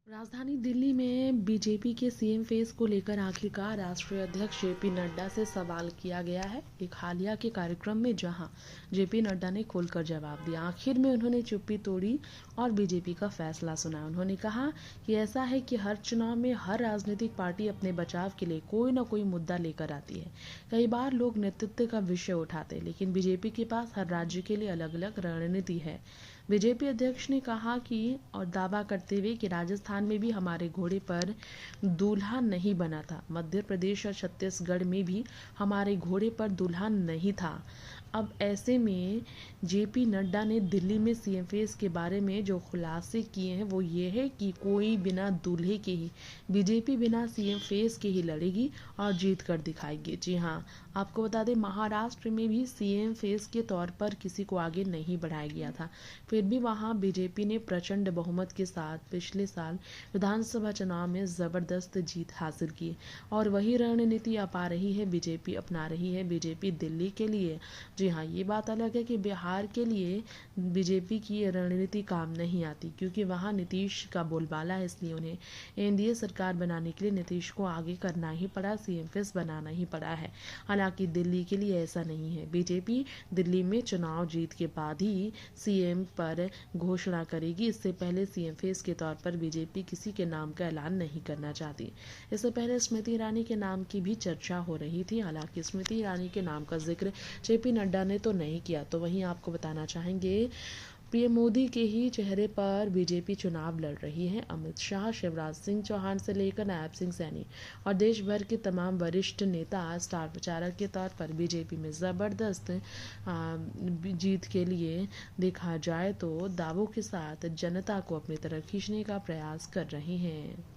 राजधानी दिल्ली में बीजेपी के सीएम फेस को लेकर आखिरकार राष्ट्रीय अध्यक्ष जेपी नड्डा से सवाल किया गया है। एक हालिया के कार्यक्रम में जहां जेपी नड्डा ने खुलकर जवाब दिया, आखिर में उन्होंने चुप्पी तोड़ी और बीजेपी का फैसला सुना। उन्होंने कहा कि ऐसा है कि हर चुनाव में हर राजनीतिक पार्टी अपने बचाव के लिए कोई न कोई मुद्दा लेकर आती है। कई बार लोग नेतृत्व का विषय उठाते, लेकिन बीजेपी के पास हर राज्य के लिए अलग अलग रणनीति है। बीजेपी अध्यक्ष ने कहा कि और दावा करते हुए कि राजस्थान में भी हमारे घोड़े पर दूल्हा नहीं बना था, मध्य प्रदेश और छत्तीसगढ़ में भी हमारे घोड़े पर दूल्हा नहीं था। अब ऐसे में जेपी नड्डा ने दिल्ली में सीएम फेस के बारे में जो खुलासे किए हैं वो ये है कि कोई बिना दूल्हे के ही बीजेपी बिना सीएम फेस के ही लड़ेगी और जीत कर दिखाएगी। जी हाँ, आपको बता दें, महाराष्ट्र में भी सीएम फेस के तौर पर किसी को आगे नहीं बढ़ाया गया था, फिर भी वहां बीजेपी ने प्रचंड बहुमत के साथ पिछले साल विधानसभा चुनाव में जबरदस्त जीत हासिल की और वही रणनीति अपना रही है बीजेपी अपना रही है बीजेपी दिल्ली के लिए। जी हाँ, ये बात अलग है कि बिहार के लिए बीजेपी की रणनीति काम नहीं आती, क्योंकि वहाँ नीतीश का बोलबाला है, इसलिए उन्हें एनडीए सरकार बनाने के लिए नीतीश को आगे करना ही पड़ा, सीएम फेस बनाना ही पड़ा है। हालांकि दिल्ली के लिए ऐसा नहीं है। बीजेपी दिल्ली में चुनाव जीत के बाद ही सीएम पर घोषणा करेगी। इससे पहले सीएम फेस के तौर पर बीजेपी किसी के नाम का ऐलान नहीं करना चाहती। इससे पहले स्मृति ईरानी के नाम की भी चर्चा हो रही थी। हालांकि स्मृति ईरानी के नाम का जिक्र जेपी नड्डा ने तो नहीं किया। तो वहीं आपको बताना चाहेंगे, पीएम मोदी के ही चेहरे पर बीजेपी चुनाव लड़ रही है। अमित शाह, शिवराज सिंह चौहान से लेकर नायब सिंह सैनी और देश भर के तमाम वरिष्ठ नेता स्टार प्रचारक के तौर पर बीजेपी में जबरदस्त जीत के लिए देखा जाए तो दावों के साथ जनता को अपनी तरफ खींचने का प्रयास कर रहे हैं।